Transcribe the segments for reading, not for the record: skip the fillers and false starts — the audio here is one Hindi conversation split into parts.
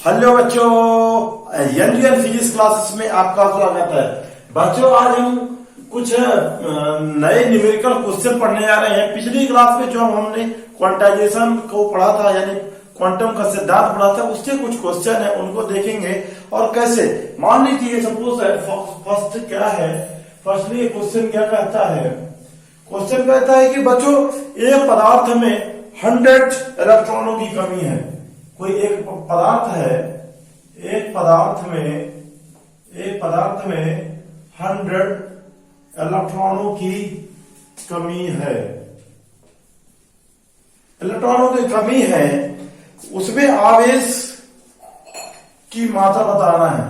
हेलो बच्चों, एनजीएन फिजिक्स क्लासेस में आपका स्वागत है। बच्चों, आज हम कुछ नए न्यूमेरिकल क्वेश्चन पढ़ने जा रहे हैं। पिछली क्लास में जो हमने क्वांटाइजेशन को पढ़ा था, यानी क्वांटम का सिद्धांत पढ़ा था, उससे कुछ क्वेश्चन है उनको देखेंगे। और कैसे, मान लीजिए सपोज फर्स्ट क्या है, फर्स्टली क्वेश्चन क्या कहता है, क्वेश्चन कहता है कि बच्चों एक पदार्थ में 100 इलेक्ट्रॉनों की कमी है। कोई एक पदार्थ है, एक पदार्थ में 100 इलेक्ट्रॉनों की कमी है। इलेक्ट्रॉनों की कमी है, उसमें आवेश की मात्रा बताना है।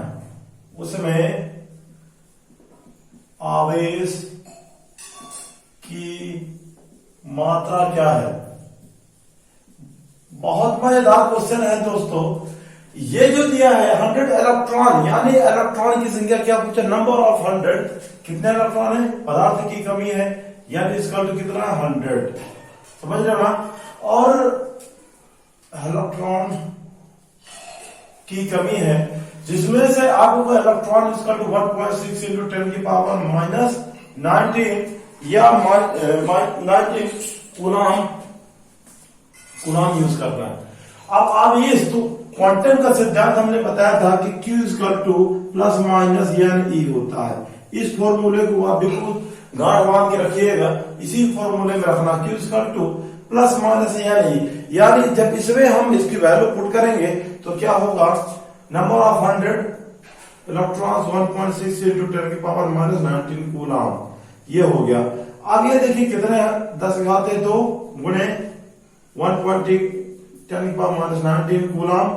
उसमें आवेश की मात्रा क्या है। बहुत मजेदार क्वेश्चन है दोस्तों। ये जो दिया है 100 इलेक्ट्रॉन, यानी इलेक्ट्रॉन की संख्या क्या पूछा, नंबर ऑफ 100, कितने इलेक्ट्रॉन है, पदार्थ की कमी है, यानी इसका तो कितना 100, समझ रहे ना। और इलेक्ट्रॉन की कमी है, जिसमें से आपको इलेक्ट्रॉन इसका तो 1.6 इंटू 10 की पावर माइनस 19 या 19 कूलम यूज करना है। अब आप ये तो क्वांटम का सिद्धांत हमने बताया था कि Q = plus minus n e होता है। इस फॉर्मूले को आप बिल्कुल गांठ बांध के रखिएगा, इसी फॉर्मूले में रखना, Q = plus minus n e. यानी जब इसमें हम इसकी वैल्यू पुट करेंगे तो क्या होगा, नंबर ऑफ 100 इलेक्ट्रॉन्स 1.6 इंटू 10 की पावर माइनस 19 कूलम, ये हो गया। अब ये देखिए कितने 10⁻2 गुणे 1.10 की पावर माइनस 19 कूलम।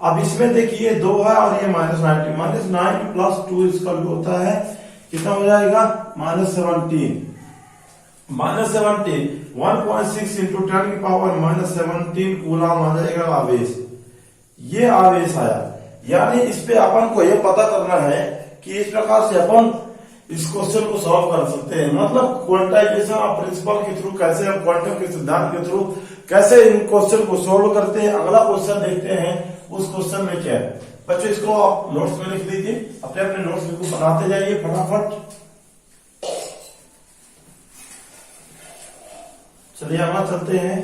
अब इसमें देखिए 2 है और ये माइनस 9 प्लस 2 इसका होता है, कितना हो जाएगा, माइनस 17। 1.6 इंटू 10 की पावर माइनस 17 कूलम आ जाएगा आवेश। ये आवेश आया, यानी इस पे अपन को ये पता करना है कि इस प्रकार से अपन इस क्वेश्चन को सॉल्व कर सकते हैं। मतलब क्वांटाइजेशन ऑफ प्रिंसिपल के थ्रू कैसे हम क्वांटम के सिद्धांत के थ्रू कैसे इन क्वेश्चन को सॉल्व करते हैं। अगला क्वेश्चन देखते हैं, उस क्वेश्चन में क्या है। बच्चों इसको आप नोट्स में लिख लीजिए, अपने अपने नोट्स को बनाते जाइए फटाफट। चलिए आगे चलते हैं।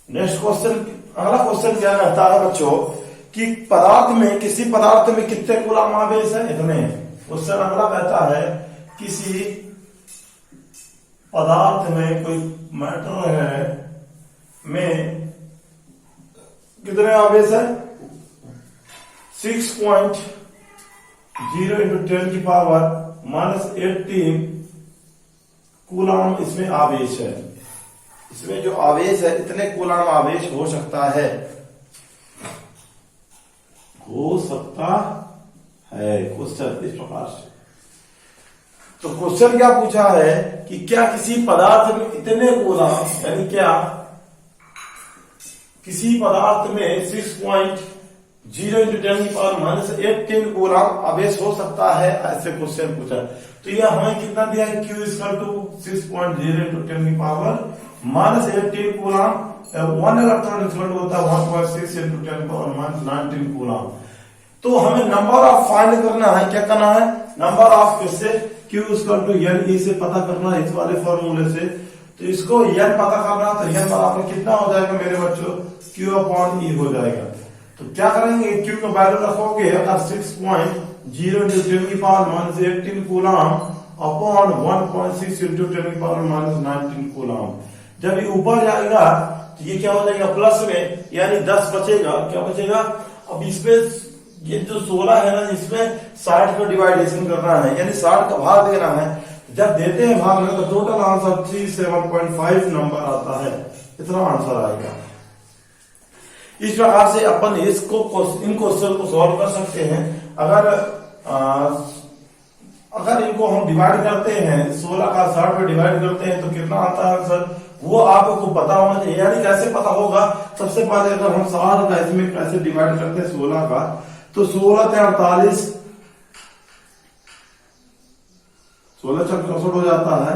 नेक्स्ट क्वेश्चन, अगला क्वेश्चन क्या कहता है बच्चों कि पदार्थ में, किसी पदार्थ में कितने कूलम आवेश है, इतने। क्वेश्चन अगला कहता है किसी पदार्थ में, कोई मैटर है में कितने आवेश है, 6.0 इंटू 10 की पावर माइनस 18 कूलम इसमें आवेश है। इसमें जो आवेश है, इतने कूलम आवेश हो सकता है, क्वेश्चन इस प्रकार से। तो क्वेश्चन क्या पूछा है कि क्या किसी पदार्थ में इतने कूलम, यानी क्या किसी पदार्थ में 6.0 इंटू 10 की पावर माइनस 18 कूलम आवेश हो सकता है, ऐसे क्वेश्चन पूछा। तो यह हमें कितना दिया है, Q = 6.0 इंटू 10 की पावर माइनस 18 कूलम। 1 इलेक्ट्रॉन होता है 1.6 इंटू 10 की पावर माइनस 19 कूलम। तो हमें नंबर ऑफ फाइंड करना है, क्या करना है, नंबर ऑफ किससे, Q = n e से पता करना है, इस वाले फॉर्मूले से। तो इसको n पता करना, तो n बराबर कितना हो जाएगा मेरे बच्चों, Q/E हो जाएगा। तो क्या करेंगे, Q का वैल्यू रखोगे, अगर 6.0 इंटू 10 की power minus 18 coulomb upon 1.6 into 10 की पावर माइनस 19 कूलम। जब ये ऊपर जाएगा तो ये क्या हो जाएगा, प्लस में, यानी 10 बचेगा। क्या बचेगा, अब इसमें ये जो 16 है ना, इसमें 60 को डिवाइडेशन करना है, यानी 60 का भाग देना है। जब देते हैं भाग में तो टोटल आंसर 37.5 नंबर आता है, इतना आंसर आएगा। इस प्रकार से अपन इसको, इन क्वेश्चन को सॉल्व कर सकते हैं। अगर इनको हम डिवाइड करते हैं, 16 का 60 में डिवाइड करते हैं तो कितना आता है आंसर, वो आपको पता होना चाहिए। यानी कैसे पता होगा, सबसे पहले अगर हम 60 का इसमें कैसे डिवाइड करते हैं 16 का, तो 16 से 48, 16 से 64 हो जाता है।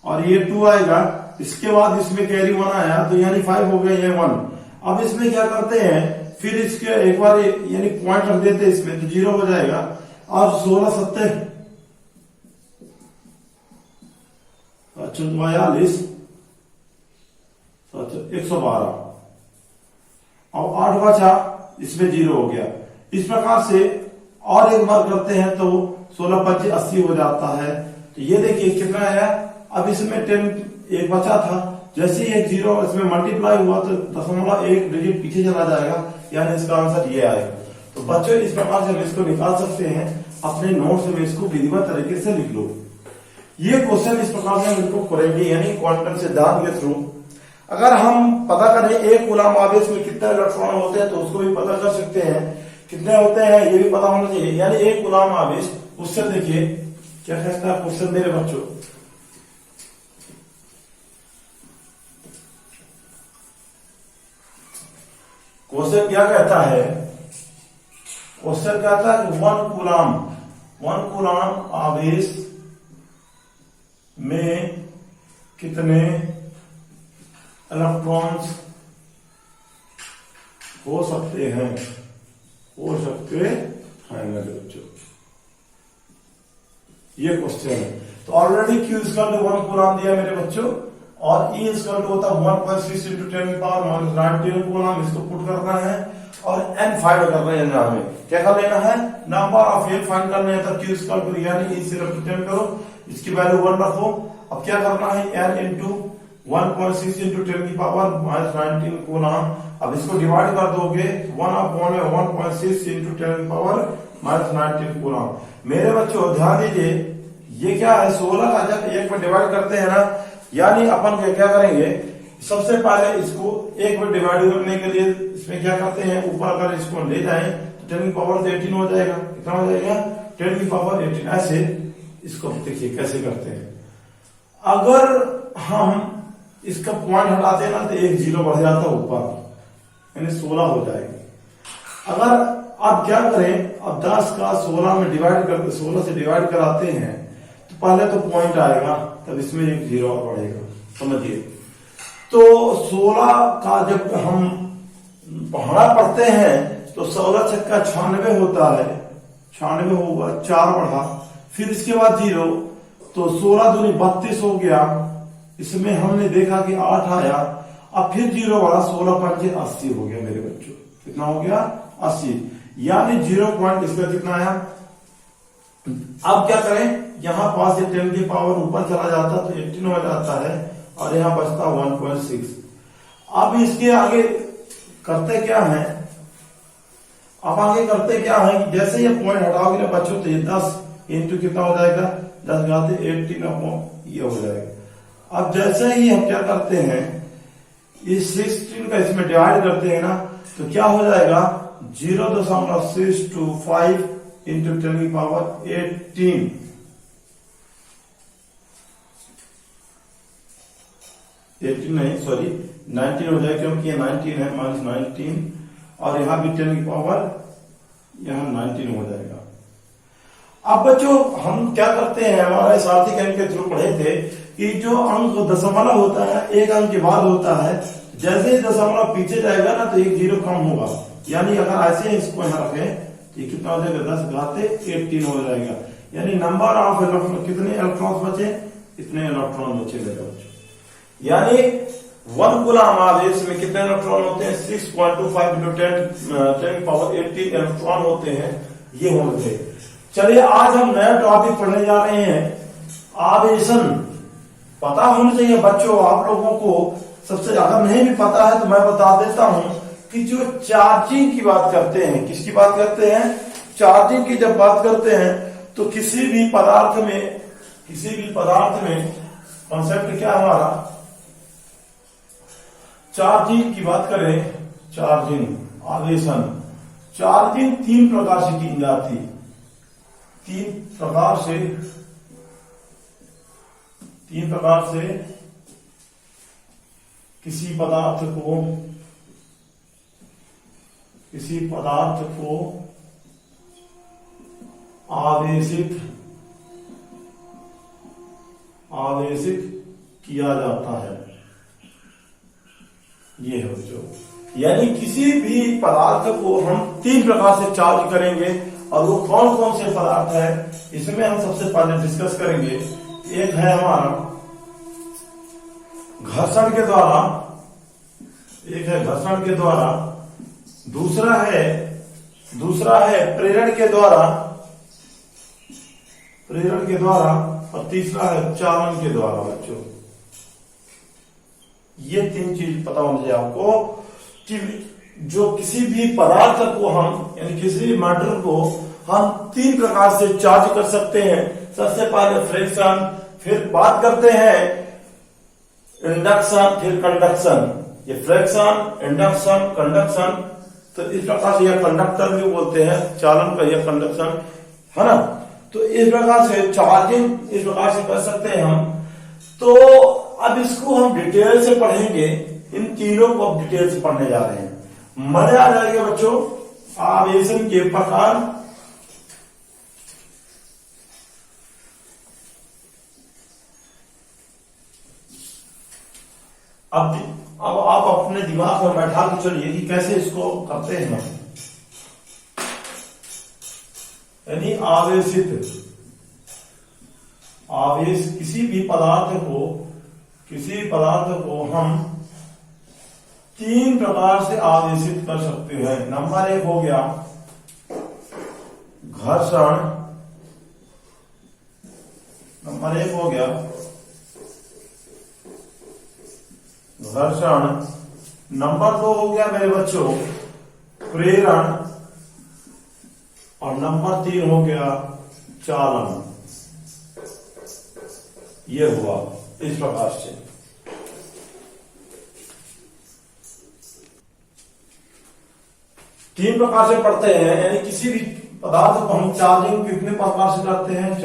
और ये 2 आएगा। इसके बाद इसमें कैरी 1 आया तो यानी 5 हो गया, ये 1। अब इसमें क्या करते हैं, फिर इसके एक बार यानी पॉइंट रख देते हैं इसमें तो 0 हो जाएगा। और 16 सत्ते 42 112 और 8 बचा, इसमें 0 हो गया। इस प्रकार से और एक बार करते हैं तो 16 25 80 हो जाता है। तो ये देखिए कितना आया। अब इसमें 10 एक बचा था, जैसे ही एक 0 इसमें मल्टीप्लाई हुआ तो 0.1 डिजिट पीछे चला जाएगा, यानी इसका आंसर ये आएगा। तो बच्चों इस प्रकार से हम इसको निकाल सकते हैं। अपने नोट्स में इसको विधिवत तरीके से लिख लो। ये क्वेश्चन इस प्रकार से हम इसको करेंगे, यानी क्वांटम सिद्धांत के थ्रू। अगर हम पता करें एक कूलम आवेश में कितने इलेक्ट्रॉन होते हैं तो उसको भी पता कर सकते हैं, कितने होते हैं ये भी पता होना चाहिए। यानी एक कूलम आवेश, उससे देखिए क्या कहता है क्वेश्चन मेरे बच्चों। क्वेश्चन क्या कहता है, क्वेश्चन कहता है कि 1 कूलम आवेश में कितने इलेक्ट्रॉन्स हो सकते हैं मेरे बच्चों, ये क्वेश्चन है। तो already Q equal to 1 coulomb दिया मेरे बच्चों, और E इक्वल टू होता है 1.6 × 10⁻⁹ कूलम। इसको पुट करना है और N फाइंड करना है। हमें क्या कर लेना है, नंबर ऑफ एल फाइंड करना है। तो Q इक्वल टू यानी E से रिप्रेजेंट करो, इसकी वैल्यू 1 रखो। अब क्या करना है, N इंटू 1.6 × 10⁻⁹ कूलम। अब इसको डिवाइड कर दोगे 1/1.6 × 10⁻⁻⁹ कूलम। मेरे बच्चों ध्यान दीजिए, ये क्या है, 16 का जब 1 में डिवाइड करते हैं ना, यानी अपन क्या करेंगे, सबसे पहले इसको 1 में डिवाइड करने के लिए इसमें क्या करते हैं, ऊपर अगर इसको ले जाएं तो 10⁻18 हो जाएगा। कितना हो जाएगा, 10⁻18। ऐसे इसको देखिए कैसे करते हैं। अगर हम इसका पॉइंट हटाते हैं ना तो 1 0 बढ़ जाता है ऊपर, यानी 16 हो जाएगी। अगर आप क्या करें, अब 10 का 16 में डिवाइड करते, 16 से डिवाइड कराते हैं तो पहले तो पॉइंट आएगा, तब इसमें 1 0 और बढ़ेगा, समझिए। तो 16 का जब हम पहाड़ा पढ़ते हैं तो 16 छक्का 96 होता है, 96 होगा, 4 बढ़ा, फिर इसके बाद 0, तो 16 दूनी 32 हो गया। इसमें हमने देखा कि 8 आया, अब फिर 0 बढ़ा, 16 पंचे 80 हो गया मेरे बच्चों। कितना हो गया, 80, यानी 0 पॉइंट इसका कितना आया। अब क्या करें, यहां पास से 10 की पावर ऊपर चला जाता तो 18 हो जाता है, और यहां बचता 1.6। अब इसके आगे करते क्या है, अब आगे करते क्या है कि जैसे ये पॉइंट हटाओगे ना बच्चों तो ये 10 इंटू कितना हो जाएगा, 10 घाते 18 ये हो जाएगा। अब जैसे ही हम क्या करते हैं, इस 16 का इसमें डिवाइड करते हैं ना, तो क्या हो जाएगा, 0.625 इंटू 10⁻18। नहीं सॉरी 19 हो जाएगा, क्योंकि ये 19 है, -19, और यहां भी 10 की पावर यहां 19 हो जाएगा। अब बच्चों हम क्या करते हैं, हमारे सारथी अंक के थ्रू पढ़े थे कि जो अंक दशमलव होता है, एक अंक के बाद होता है, जैसे ही दशमलव पीछे जाएगा ना तो 1 0 कम होगा। यानी अगर ऐसे ही इसको यहां रखें तो ये कितना हो जाएगा, 10 घाते 18 हो जाएगा। यानी नंबर ऑफ इलेक्ट्रॉन, कितने इलेक्ट्रॉन्स बचे, इतने इलेक्ट्रॉन बचे मेरे बच्चों। यानी 1 कूलम आवेश में कितने इलेक्ट्रॉन होते हैं, 6.25 × 10⁻18 इलेक्ट्रॉन होते हैं, ये होंगे। चलिए आज हम नया टॉपिक पढ़ने जा रहे हैं, आवेशन। पता होना चाहिए बच्चों आप लोगों को, सबसे अगर नहीं भी पता है तो मैं बता देता हूं कि जो चार्जिंग की बात करते हैं, किसकी बात करते हैं, चार्जिंग की जब बात करते हैं तो किसी भी पदार्थ में कॉन्सेप्ट क्या है हमारा, चार्जिंग की बात करें, चार्जिंग, आवेशन। चार्जिंग 3 प्रकार से की जाती, 3 प्रकार से किसी पदार्थ को आवेशित किया जाता है। ये है बच्चों, यानी किसी भी पदार्थ को हम 3 प्रकार से चार्ज करेंगे, और वो कौन कौन से पदार्थ है इसमें हम सबसे पहले डिस्कस करेंगे। एक है हमारा घर्षण के द्वारा, एक है घर्षण के द्वारा, दूसरा है प्रेरण के द्वारा, और तीसरा है चालन के द्वारा। बच्चों ये 3 चीज पता होना चाहिए आपको कि जो किसी भी पदार्थ को हम, यानी किसी भी मैटर को हम 3 प्रकार से चार्ज कर सकते हैं। सबसे पहले फ्रिक्शन, फिर बात करते हैं इंडक्शन, फिर कंडक्शन। ये फ्रिक्शन, इंडक्शन, कंडक्शन, तो इस प्रकार से यह कंडक्टर भी बोलते हैं, चालन का यह कंडक्शन है ना। तो इस प्रकार से चार्जिंग इस प्रकार से कर सकते हैं हम। तो अब इसको हम डिटेल से पढ़ेंगे, इन तीनों को अब डिटेल से पढ़ने जा रहे हैं। मजा आ जाएगा बच्चों। आवेशन के प्रकार, अब आप अपने दिमाग में बैठा के चलिए कि कैसे इसको करते हैं। यानी आवेश किसी भी पदार्थ को हम 3 प्रकार से आवेशित कर सकते हैं। नंबर 1 हो गया घर्षण, नंबर 2 हो गया मेरे बच्चों प्रेरण, और नंबर 3 हो गया चालन। ये हुआ इस प्रकार से। तीन प्रकार से पढ़ते हैं, यानी किसी भी पदार्थ को हम चार्जिंग कितने प्रकार से करते हैं।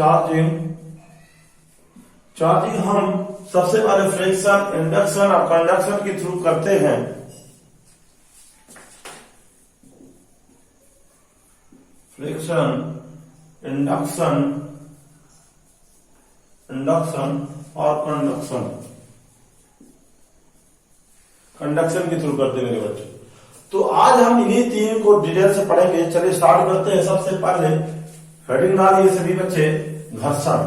चार्जिंग हम सबसे पहले फ्रिक्शन, इंडक्शन और कंडक्शन के थ्रू करते हैं। फ्रिक्शन, इंडक्शन और कंडक्शन के थ्रू करते हैं मेरे बच्चे। तो आज हम इन्हीं 3 को डिटेल से पढ़ेंगे। चलिए स्टार्ट करते हैं। सबसे पहले हेडिंग डालिए सभी बच्चे, घर्षण।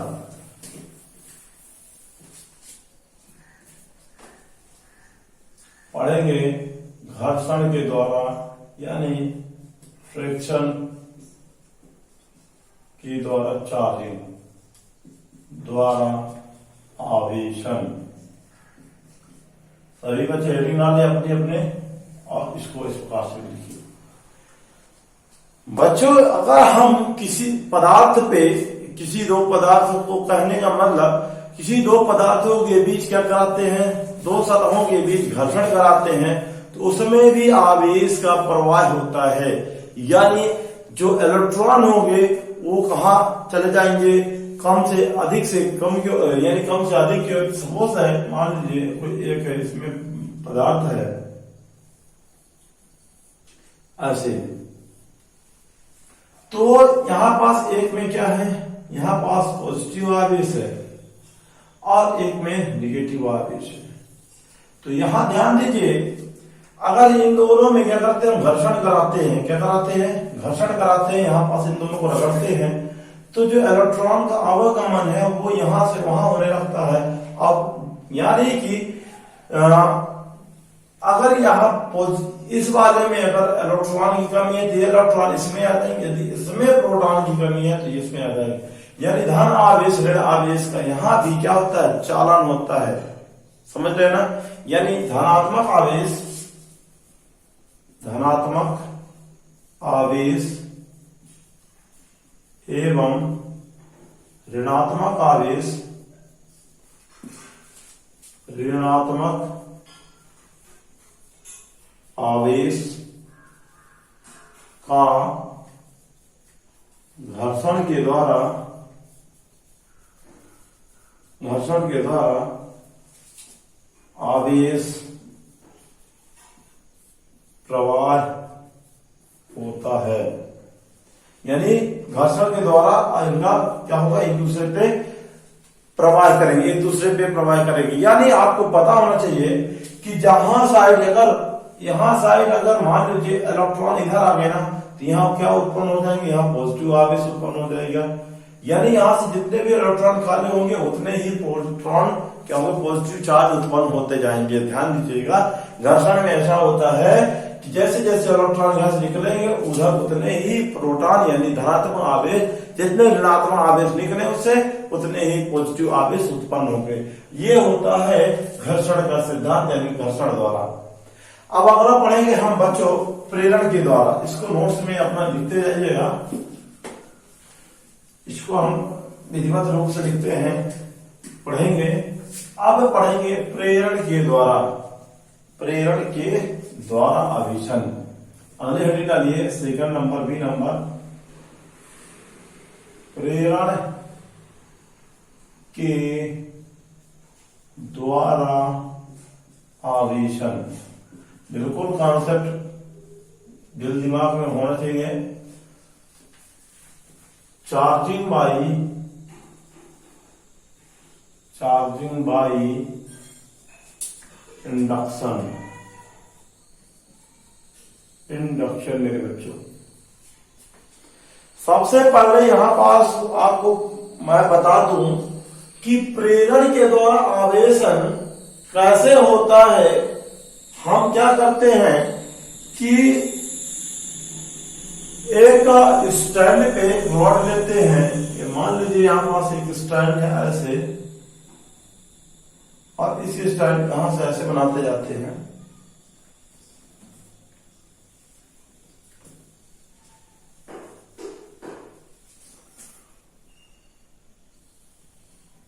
पढ़ेंगे घर्षण के द्वारा, यानी फ्रिक्शन के द्वारा चार्जिंग, द्वारा आवेशन। सभी बच्चे हेडिंग डालिए अपने अपने, और इसको इस प्रकार से लिखिए। बच्चों अगर हम किसी पदार्थ पे, किसी 2 पदार्थों को कहने का मतलब, किसी 2 पदार्थों के बीच क्या कराते हैं, 2 सतहों के बीच घर्षण कराते हैं, तो उसमें भी आवेश का प्रवाह होता है। यानी जो इलेक्ट्रॉन होंगे वो कहाँ चले जाएंगे, कम से अधिक से कम की, यानी कम से अधिक की। सपोज है, मान लीजिए कोई एक है, इसमें पदार्थ है ऐसे, तो यहां पास एक में क्या है, यहां पास पॉजिटिव आवेश है और एक में निगेटिव आवेश है। तो यहां ध्यान दीजिए, अगर इन दोनों में क्या करते हैं, हम घर्षण कराते हैं। क्या कराते हैं, घर्षण कराते हैं। यहां पास इन दोनों को रगड़ते हैं, तो जो इलेक्ट्रॉन का आवागमन है वो यहां से वहां होने लगता है। अब यानी कि अगर यहाँ इस वाले में अगर इलेक्ट्रॉन की कमी है तो इलेक्ट्रॉन इसमें आ जाएंगे, यदि इसमें प्रोटॉन की कमी है तो इसमें आ जाएंगे। यानी धन आवेश ऋण आवेश का यहां भी क्या होता है, चालन होता है। समझ रहे ना। यानी धनात्मक आवेश एवं ऋणात्मक आवेश का घर्षण के द्वारा आवेश प्रवाह होता है। यानी घर्षण के द्वारा इनका क्या होगा, एक दूसरे पे प्रवाह करेंगे, एक दूसरे पे प्रवाह करेंगे। यानी आपको पता होना चाहिए कि जहां साइड अगर यहाँ साइड अगर मान लीजिए इलेक्ट्रॉन इधर आ गए ना, तो यहाँ क्या उत्पन्न हो जाएंगे, यहाँ पॉजिटिव आवेश उत्पन्न हो जाएगा। यानी यहाँ से जितने भी इलेक्ट्रॉन खाली होंगे उतने ही इलेक्ट्रॉन क्या होगा, पॉजिटिव चार्ज उत्पन्न होते जाएंगे। ध्यान दीजिएगा, घर्षण में ऐसा होता है कि जैसे जैसे इलेक्ट्रॉन यहाँ से निकलेंगे उधर उतने ही प्रोटॉन यानी धनात्मक आवेश, जितने ऋणात्मक आवेश निकले उससे उतने ही पॉजिटिव आवेश उत्पन्न होंगे। ये होता है घर्षण का सिद्धांत यानी घर्षण द्वारा। अब अगला पढ़ेंगे हम बच्चों प्रेरण के द्वारा। इसको नोट्स में अपना लिखते जाइएगा, इसको हम विधिवत रूप से लिखते हैं, पढ़ेंगे। अब पढ़ेंगे प्रेरण के द्वारा, प्रेरण के द्वारा आवेशन। अगले हेडिंग डालिए सेकंड नंबर बी नंबर, प्रेरण के द्वारा आवेशन। बिल्कुल कॉन्सेप्ट दिल दिमाग में होना चाहिए। चार्जिंग बाई इंडक्शन मेरे बच्चों। सबसे पहले यहां पास आपको मैं बता दूं कि प्रेरण के द्वारा आवेशन कैसे होता है। हम क्या करते हैं कि एक स्टैंड पे रॉड लेते हैं, ये मान लीजिए यहां पास एक स्टैंड है ऐसे, और इस स्टैंड यहां से ऐसे बनाते जाते हैं।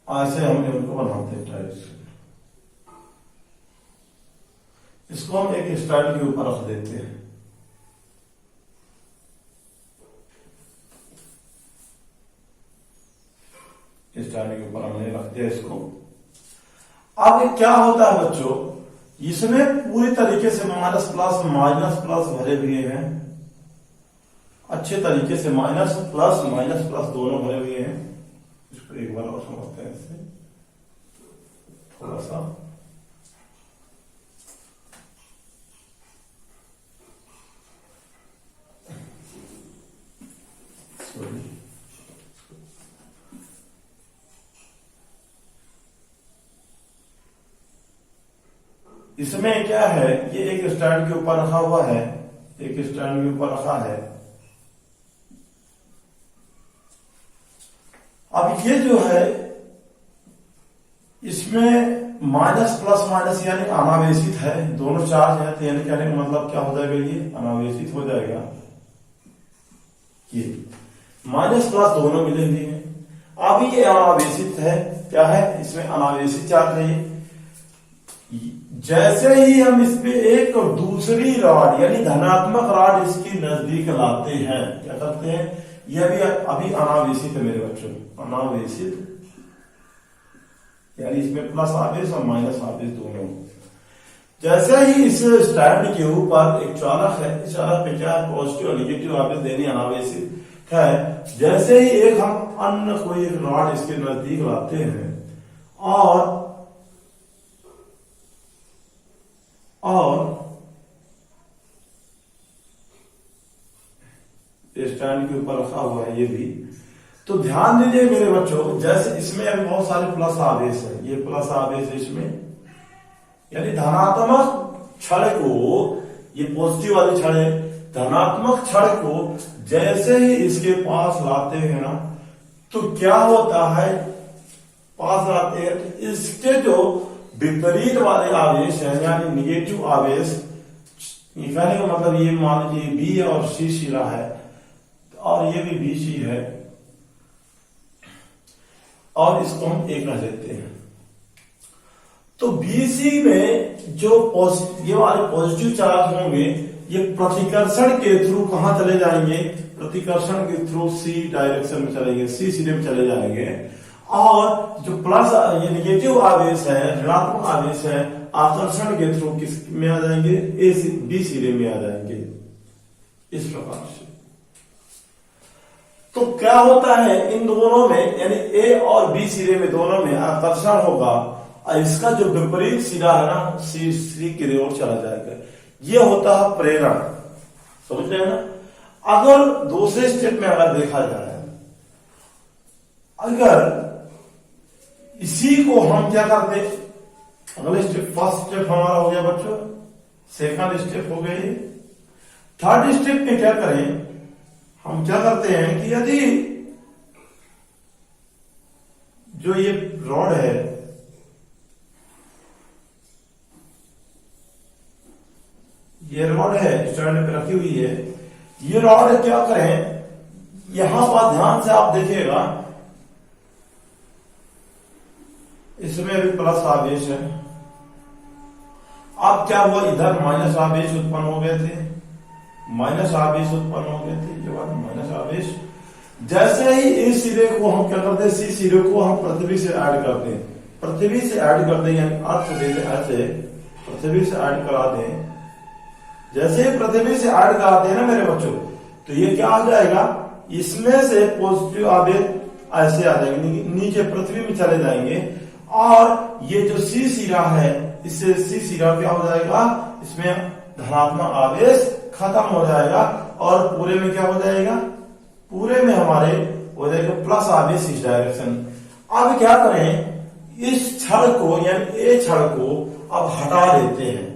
ऐसे हम उनको बनाते हैं टाइप से। इसको हम एक स्टैंड के ऊपर रख देते हैं। स्टैंड के ऊपर हमने रख दिया इसको। अब क्या होता है बच्चों, इसमें पूरी तरीके से माइनस प्लस भरे हुए हैं, अच्छे तरीके से माइनस प्लस दोनों भरे हुए हैं। इसको एक बार और समझते हैं इससे थोड़ा सा। इसमें क्या है, ये एक स्टैंड के ऊपर रखा हुआ है, एक स्टैंड के ऊपर रखा है। अब ये जो है इसमें माइनस प्लस माइनस यानी अनावेशित है, दोनों चार्ज है, तो यानी कहने का मतलब क्या हो जाएगा, ये अनावेशित हो जाएगा। ये माइनस प्लस दोनों मिले हुए हैं। अब ये अनावेशित है, क्या है, इसमें अनावेशित चार्ज है। जैसे ही हम इस पे एक दूसरी रॉड यानी धनात्मक रॉड इसकी नजदीक लाते हैं, क्या करते हैं, यह भी अभी अनावेशित है मेरे बच्चों, अनावेशित यानी इसमें प्लस आवेश और माइनस आवेश दोनों। जैसे ही इस स्टैंड के ऊपर एक चालक है, इस चालक पे क्या है, पॉजिटिव और निगेटिव आवेश देने अनावेशित है। जैसे ही एक हम अन्य कोई एक रॉड इसके नजदीक लाते हैं और स्टैंड के ऊपर रखा हुआ है ये भी, तो ध्यान दीजिए मेरे बच्चों, जैसे इसमें अभी बहुत सारे प्लस आवेश है, ये प्लस आवेश है इसमें, यानी धनात्मक छड़ को, ये पॉजिटिव वाली छड़ है, धनात्मक छड़ को जैसे ही इसके पास लाते हैं ना, तो क्या होता है, पास लाते हैं तो इसके जो विपरीत वाले आवेश है यानी निगेटिव आवेश, कहने का मतलब ये मान लीजिए बी और सी शिरा है और ये भी बी सी है, और इसको हम ए कह देते हैं। तो बीसी में जो ये वाले पॉजिटिव चार्ज होंगे, ये प्रतिकर्षण के थ्रू कहां चले जाएंगे, प्रतिकर्षण के थ्रू सी डायरेक्शन में चलेंगे, सी सिरे में चले जाएंगे। और जो प्लस ये निगेटिव आवेश है, ऋणात्मक आवेश है, आकर्षण के थ्रू किस में आ जाएंगे, ए बी सिरे में आ जाएंगे, इस प्रकार से। तो क्या होता है इन दोनों में, यानी ए और बी सिरे में दोनों में आकर्षण होगा और इसका जो विपरीत सिरा है ना सी की ओर चला जाएगा। ये होता है प्रेरण, समझ रहे हैं ना। अगर दूसरे स्टेप में अगर देखा जाए, अगर इसी को हम क्या करते, अगले स्टेप, फर्स्ट स्टेप हमारा हो गया बच्चों, सेकंड स्टेप हो गई। थर्ड स्टेप में क्या करें, हम क्या करते हैं कि यदि जो ये रॉड है, ये रॉड है स्टैंड पे रखी हुई है, ये रॉड क्या करें, यहां पर ध्यान से आप देखिएगा, इसमें भी प्लस आवेश है। अब क्या हुआ, इधर माइनस आवेश उत्पन्न हो गए थे, माइनस आवेश उत्पन्न हो गए थे, ये बात माइनस आवेश। जैसे ही इस सिरे को हम क्या करते हैं, सी सिरे को हम पृथ्वी से ऐड करते हैं, पृथ्वी से ऐड कर दें, यानी अर्थ दे दें, ऐसे पृथ्वी से ऐड करा दें। जैसे ही पृथ्वी से ऐड कराते हैं ना मेरे बच्चों, तो ये क्या आ जाएगा, इसमें से पॉजिटिव आवेश ऐसे आ जाएंगे, नीचे पृथ्वी में चले जाएंगे, और ये जो सी सिरा है, इससे सी सिरा क्या हो जाएगा, इसमें धनात्मक आवेश खत्म हो जाएगा, और पूरे में क्या हो जाएगा, पूरे में हमारे हो जाएगा प्लस आवेश इस डायरेक्शन। अब क्या करें, इस छड़ को यानी ए छड़ को अब हटा देते हैं।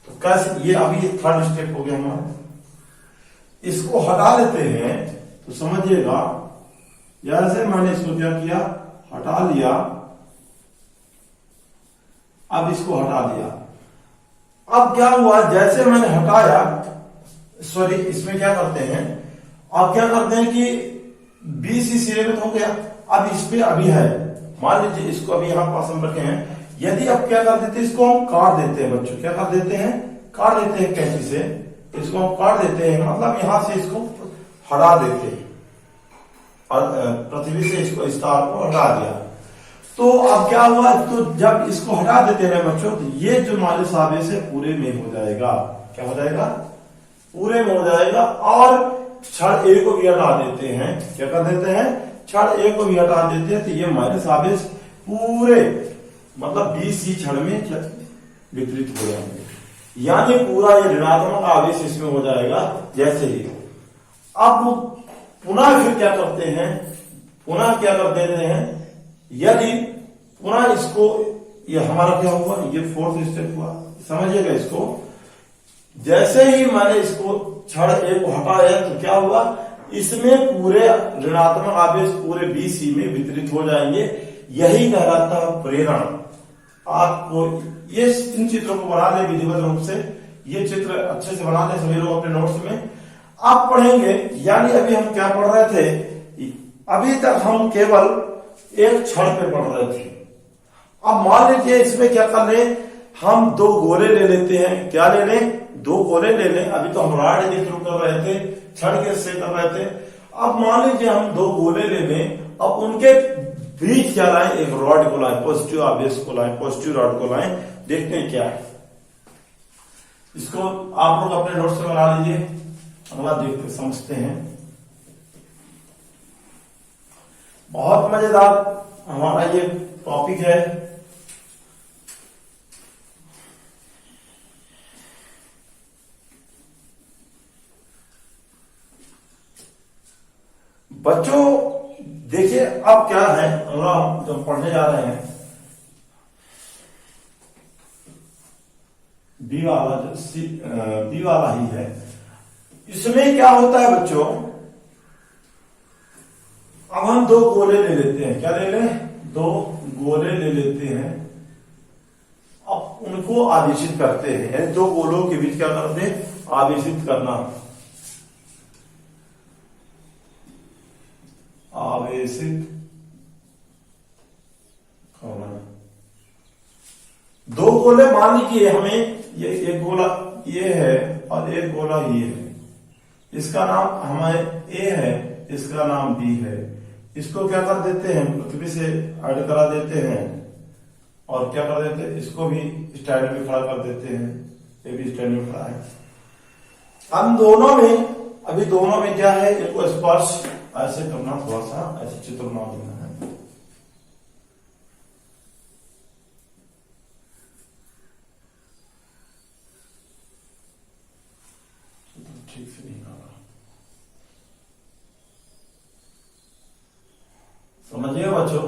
तो कैसे, ये अभी थर्ड स्टेप हो गया हमारा, इसको हटा देते हैं। तो समझिएगा, जैसे मैंने इसको क्या किया, हटा लिया, अब इसको हटा दिया। अब क्या हुआ, जैसे मैंने हटाया, सॉरी इसमें क्या करते हैं, अब क्या करते हैं कि बी सी सिरे में हो गया, अब इस पे अभी है, मान लीजिए इसको अभी यहां पास हम रखे हैं, यदि अब क्या कर देते हैं, इसको हम काट देते हैं बच्चों, क्या कर देते हैं, काट देते हैं कैंची से, इसको हम काट देते हैं, मतलब यहां से इसको हटा देते हैं, और पृथ्वी से इसको इस तार को हटा दिया। तो अब क्या हुआ, तो जब इसको हटा देते हैं बच्चों, तो ये जो माइनस आवेश है पूरे में हो जाएगा, क्या हो जाएगा, पूरे में हो जाएगा। और छड़ ए को भी हटा देते हैं, क्या कर देते हैं, छड़ ए को भी हटा देते हैं, तो ये माइनस आवेश पूरे मतलब बी सी छड़ में वितरित हो जाएंगे, यानी पूरा ये ऋणात्मक आवेश इसमें हो जाएगा। जैसे ही अब पुनः फिर क्या करते हैं, पुनः क्या कर देते हैं, यदि पुनः इसको, ये हमारा क्या हुआ, ये फोर्थ स्टेप हुआ, समझिएगा इसको। जैसे ही मैंने इसको छड़ ए को हटाया, तो क्या हुआ, इसमें पूरे ऋणात्मक आवेश पूरे बी सी में वितरित हो जाएंगे। यही कहलाता है प्रेरण। आपको ये इन चित्रों को बना ले विधिवत रूप से, ये चित्र अच्छे से बना ले सभी लोग अपने नोट्स में, आप पढ़ेंगे। यानी अभी हम क्या पढ़ रहे थे, अभी तक हम केवल एक छड़ पे पढ़ रहे थे। अब मान लीजिए इसमें क्या कर ले, हम दो गोले ले लेते हैं, क्या ले लें, दो गोले ले लें। अभी तो हम रॉड के थ्रू कर रहे थे, छड़ के से कर रहे थे। अब मान लीजिए हम दो गोले ले लें, अब उनके बीच क्या लाएं, एक रॉड को लाएं, पॉजिटिव आवेश को लाएं, पॉजिटिव रॉड को लाएं, देखते हैं क्या है। इसको आप लोग अपने नोट्स में बना लीजिए, अगला देखते समझते हैं। बहुत मजेदार हमारा ये टॉपिक है। बच्चों देखिए अब क्या है, अगला हम जब पढ़ने जा रहे हैं, बी वाला जो बी वाला ही है, इसमें क्या होता है बच्चों, अब हम दो गोले ले लेते हैं, क्या ले लें, दो गोले ले लेते हैं। अब उनको आवेशित करते हैं, दो गोलों के बीच क्या करते हैं, आवेशित करना, आवेशित करना। दो गोले मान लीजिए हमें, ये एक गोला ये है और एक गोला ये है, इसका नाम हमें ए है, इसका नाम बी है। इसको क्या कर देते हैं, पृथ्वी से ऐड करा देते हैं, और क्या कर देते हैं, इसको भी स्टैंड में खड़ा कर देते हैं, ये भी स्टैंड में खड़ा है। हम दोनों में, अभी दोनों में क्या है, इनको स्पर्श ऐसे करना, थोड़ा सा ऐसे चित्र बना देना है। ठीक से नहीं आ रहा, समझिए बच्चों।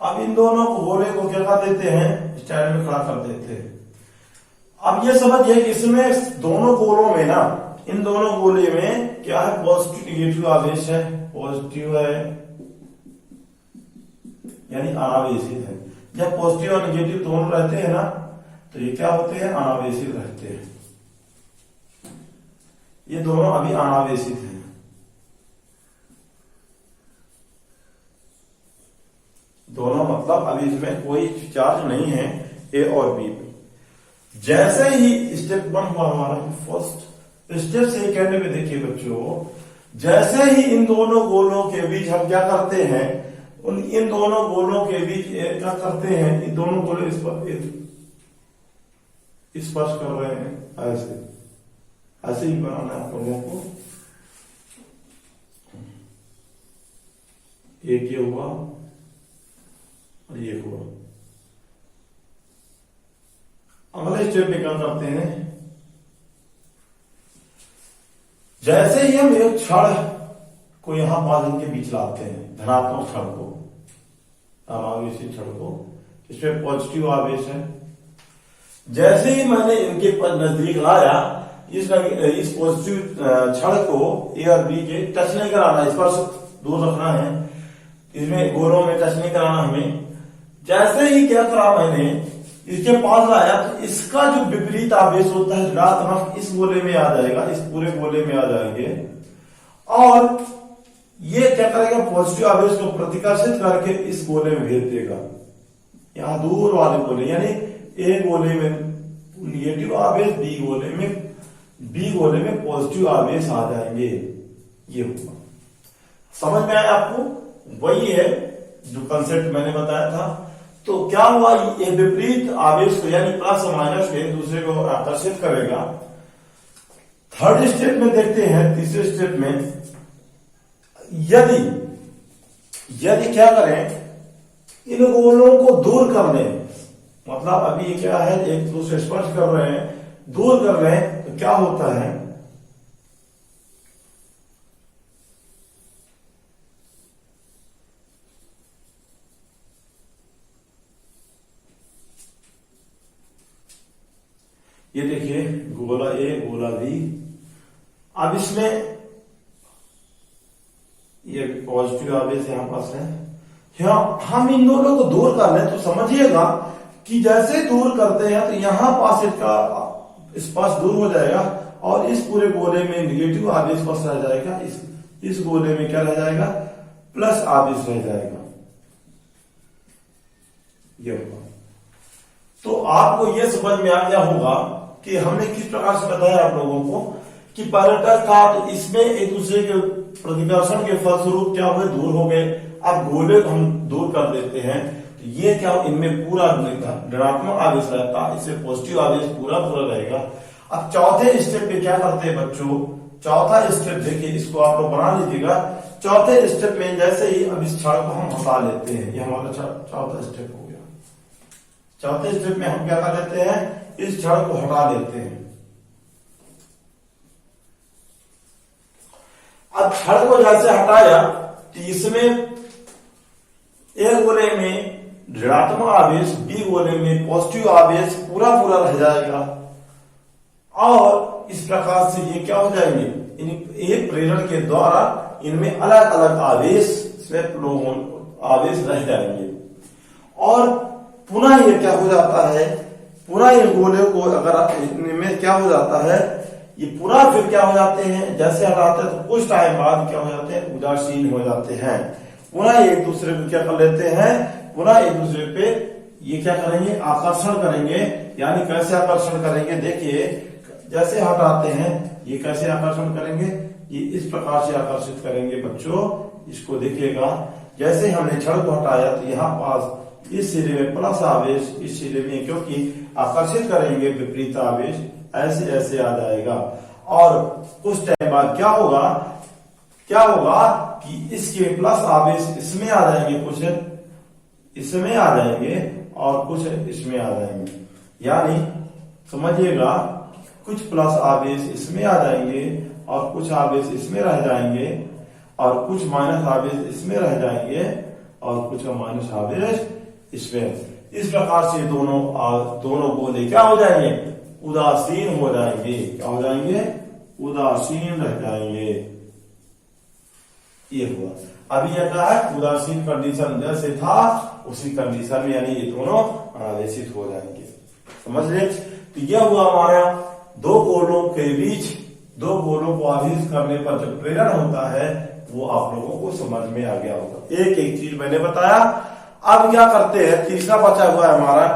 अब इन दोनों गोले को क्या कर देते हैं, स्टैंड में खड़ा कर देते हैं। अब ये समझिए कि इसमें दोनों गोलों में ना, इन दोनों गोले में क्या है, पॉजिटिव निगेटिव आवेश है, पॉजिटिव है यानी अनावेशित है। जब पॉजिटिव और निगेटिव दोनों रहते हैं ना, तो ये क्या होते हैं, अनावेशित रहते हैं। ये दोनों अभी अनावेशित हैं। दोनों मतलब अभी इसमें कोई चार्ज नहीं है ए और बी में। जैसे ही स्टेप 1 हुआ हमारा, फर्स्ट स्टेप से कहने में देखिए बच्चों, जैसे ही इन दोनों गोलों के बीच हम क्या करते हैं, इन दोनों गोलों के बीच क्या करते हैं, इन दोनों गोले स्पर्श कर रहे हैं, ऐसे ऐसे ही बनाना है आप लोगों को। एक ये हुआ और ये हुआ। अगले स्टेप में क्या करते हैं, जैसे ही हम एक छड़ को यहां पास इनके बीच लाते हैं, धनात्मक छड़ को, अनावेशी छड़ को, इसमें पॉजिटिव आवेश है। जैसे ही मैंने इनके नजदीक लाया, इस पॉजिटिव छड़ को ए और बी के टच नहीं कराना, स्पर्श दूर रखना है, इसमें गोलों में टच नहीं कराना हमें। जैसे ही क्या करा मैंने, इसके पास लाया, तो इसका जो विपरीत आवेश होता है ऋणात्मक, इस गोले में आ जाएगा, इस पूरे गोले में आ जाएंगे, और ये क्या करेगा, पॉजिटिव आवेश को प्रतिकर्षित करके इस गोले में भेज देगा, यहां दूर वाले गोले, यानी ए गोले में निगेटिव आवेश, बी गोले में पॉजिटिव आवेश आ जाएंगे। ये होगा, समझ में आया आपको? वही है जो कंसेप्ट मैंने बताया था। तो क्या हुआ, ये विपरीत आवेश को यानी प्लस और माइनस को एक दूसरे को आकर्षित करेगा। थर्ड स्टेप में देखते हैं, तीसरे स्टेप में यदि क्या करें, इन गोलों को दूर कर लें, मतलब अभी क्या है, एक दूसरे स्पर्श कर रहे हैं, दूर कर रहे हैं, तो क्या होता है, ये देखिए गोला ए गोला बी। अब इसमें ये पॉजिटिव आवेश यहां पास है, हम इन दोनों को दूर कर लें तो समझिएगा कि जैसे दूर करते हैं तो यहां पास इसका स्पर्श दूर हो जाएगा और इस पूरे गोले में निगेटिव आवेश बस रह जाएगा, इस गोले में क्या रह जाएगा, प्लस आवेश रह जाएगा। ये होगा। तो आपको ये समझ में आ गया होगा कि हमने किस प्रकार से बताया आप लोगों को कि पायलट कार्ड इसमें एक दूसरे के प्रतिकर्षण के फलस्वरूप क्या हुए, दूर हो गए। अब गोले को हम दूर कर देते हैं तो ये क्या, इनमें पूरा ऋणात्मक आवेश रहता, इससे पॉजिटिव आवेश पूरा रहेगा। अब चौथे स्टेप पे क्या करते हैं बच्चों, चौथा स्टेप देखिए, इसको आप लोग बना लीजिएगा। चौथे स्टेप में जैसे ही अब इस छड़ को हम हटा लेते हैं, ये हमारा चौथा स्टेप हो गया। चौथे स्टेप में हम क्या कर लेते हैं, इस छड़ को हटा देते हैं। अब छड़ को जैसे हटाया तो इसमें ए गोले में ऋणात्मक आवेश, बी गोले में पॉजिटिव आवेश पूरा रह जाएगा और इस प्रकार से ये क्या हो जाएंगे, एक प्रेरण के द्वारा इनमें अलग अलग आवेश रह जाएंगे। और पुनः ये क्या हो जाता है, पुनः इन गोले को अगर इनमें क्या हो जाता है, ये पूरा फिर क्या हो जाते हैं, जैसे हटाते हैं तो कुछ टाइम बाद क्या हो जाते हैं, उदासीन हो जाते हैं। पुनः एक दूसरे को क्या कर लेते हैं, पुनः एक दूसरे पे ये क्या करेंगे, आकर्षण करेंगे। यानी कैसे आकर्षण करेंगे, देखिए जैसे हटाते हैं ये कैसे आकर्षण करेंगे, ये इस प्रकार से आकर्षित करेंगे बच्चों। इसको देखिएगा, जैसे हमने छड़ को हटाया तो यहाँ पास इस सिरे में प्लस आवेश, इस सिरे में क्योंकि आकर्षित करेंगे विपरीत आवेश, ऐसे ऐसे आ जाएगा। और कुछ टाइम बाद क्या होगा, क्या होगा कि इसके प्लस आवेश इसमें आ जाएंगे, कुछ इसमें आ जाएंगे और कुछ इसमें आ जाएंगे। यानी समझिएगा, कुछ प्लस आवेश इसमें आ जाएंगे और कुछ आवेश इसमें रह जाएंगे और कुछ माइनस आवेश इसमें रह जाएंगे और कुछ माइनस आवेश इसमें। इस प्रकार से दोनों गोले क्या हो जाएंगे, उदासीन हो जाएंगे। क्या हो जाएंगे, उदासीन रह जाएंगे। ये हुआ। अभी यह क्या है, उदासीन कंडीशन जैसे था उसी कंडीशन में, यानी ये दोनों आवेशित हो जाएंगे। समझ रहे? तो यह हुआ हमारा दो गोलों के बीच, दो गोलों को आवेशित करने पर जो प्रेरण होता है वो आप लोगों को समझ में आ गया होगा। एक एक चीज मैंने बताया। अब क्या करते हैं, तीसरा बचा हुआ है हमारा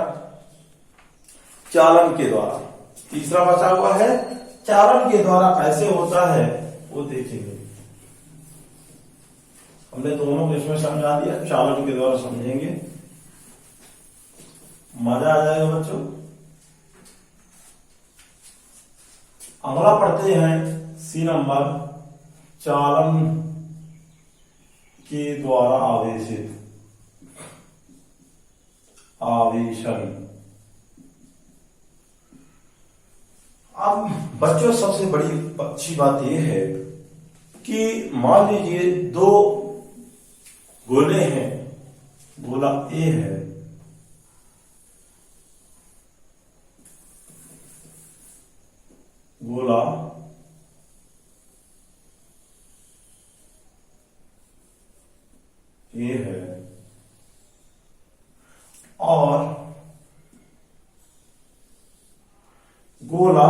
चालन के द्वारा। तीसरा बचा हुआ है चालन के द्वारा कैसे होता है वो देखेंगे। हमने दोनों को इसमें समझा दिया, चालन के द्वारा समझेंगे, मजा आ जाएगा बच्चों। अगला पढ़ते हैं सी नंबर, चालन के द्वारा आवेशित आवेशन। अब बच्चों सबसे बड़ी अच्छी बात यह है कि मान लीजिए दो गोले हैं, गोला ए है, गोला ए है और गोला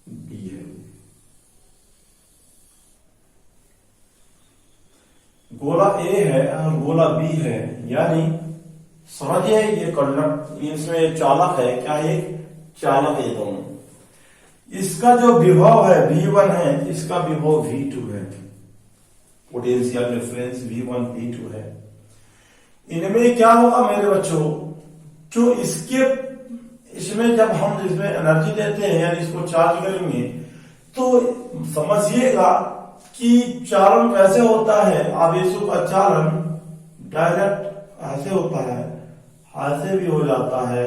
बी है। गोला ए है और गोला बी है, यानी समझिए ये कंडक्ट, इसमें चालक है। क्या है, चालक है दोनों। इसका जो विभव है V1 है, इसका विभव V2 है, पोटेंशियल डिफरेंस V1 V2 है। इनमें क्या होगा मेरे बच्चों, जो इसमें जब हम इसमें एनर्जी देते हैं यानी इसको चार्ज करेंगे, तो समझिएगा कि चालन कैसे होता है। आवेशों का चालन डायरेक्ट ऐसे होता है, ऐसे भी हो जाता है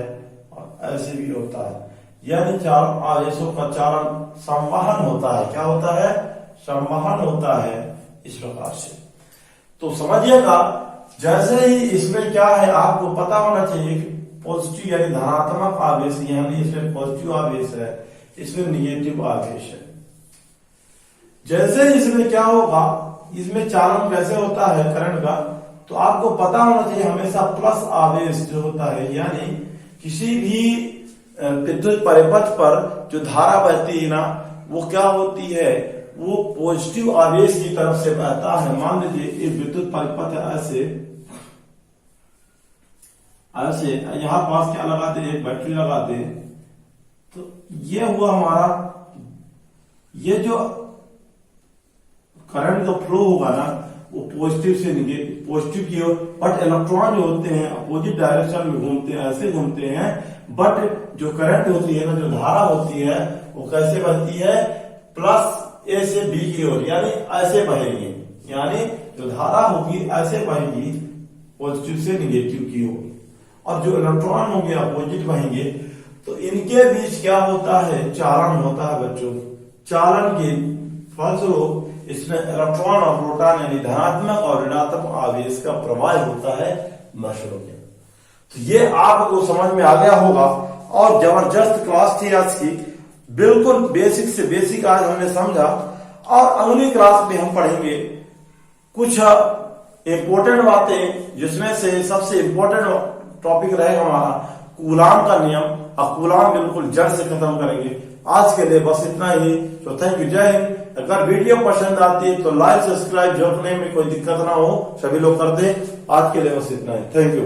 और ऐसे भी होता है। यानी चालन आवेशों का चालन संवहन होता है। क्या होता है, संवहन होता है इस प्रकार से। तो समझिएगा, जैसे ही इसमें क्या है आपको पता होना चाहिए कि पॉजिटिव यानी धनात्मक आवेश, यानी इसमें पॉजिटिव आवेश है, इसमें निगेटिव आवेश है। जैसे इसमें क्या होगा, इसमें चालन कैसे होता है करंट का, तो आपको पता होना चाहिए हमेशा प्लस आवेश जो होता है, यानी किसी भी विद्युत परिपथ पर जो धारा बहती है ना, वो क्या होती है, वो पॉजिटिव आवेश की तरफ से बहता है। मान लीजिए ये विद्युत परिपथ है, ऐसे ऐसे यहां पास क्या लगा दे, एक बैटरी लगा दे, तो ये हुआ हमारा, ये जो करंट का फ्लो होगा ना वो पॉजिटिव से निगेटिव, पॉजिटिव की ओर। बट इलेक्ट्रॉन जो होते हैं अपोजिट डायरेक्शन में घूमते हैं, ऐसे घूमते हैं। बट जो करंट होती है ना, जो धारा होती है, वो कैसे बहती है, प्लस ए से बी की ओर, यानी ऐसे बहेगी। यानी जो धारा होगी ऐसे बहेगी पॉजिटिव से निगेटिव की ओर, और जो इलेक्ट्रॉन होंगे अपोजिट बहेंगे। तो इनके बीच क्या होता है, चालन होता है बच्चों। चालन के फलस्वरूप इसमें इलेक्ट्रॉन और प्रोटॉन यानी धनात्मक और ऋणात्मक आवेश का प्रवाह होता है नष्ट हो गया। तो ये आपको समझ में आ गया होगा। और जबरदस्त क्लास थी आज की, बिल्कुल बेसिक से बेसिक आज हमने समझा। और अगली क्लास में हम पढ़ेंगे कुछ इंपॉर्टेंट बातें, जिसमें से सबसे इंपॉर्टेंट टॉपिक रहेगा हमारा कूलाम का नियम, और कूलाम बिल्कुल जड़ से खत्म करेंगे। आज के लिए बस इतना ही। तो थैंक यू, जय हिंद। अगर वीडियो पसंद आती है तो लाइक सब्सक्राइब जरूर करने में कोई दिक्कत ना हो, सभी लोग कर दें। आज के लिए बस इतना ही, थैंक यू।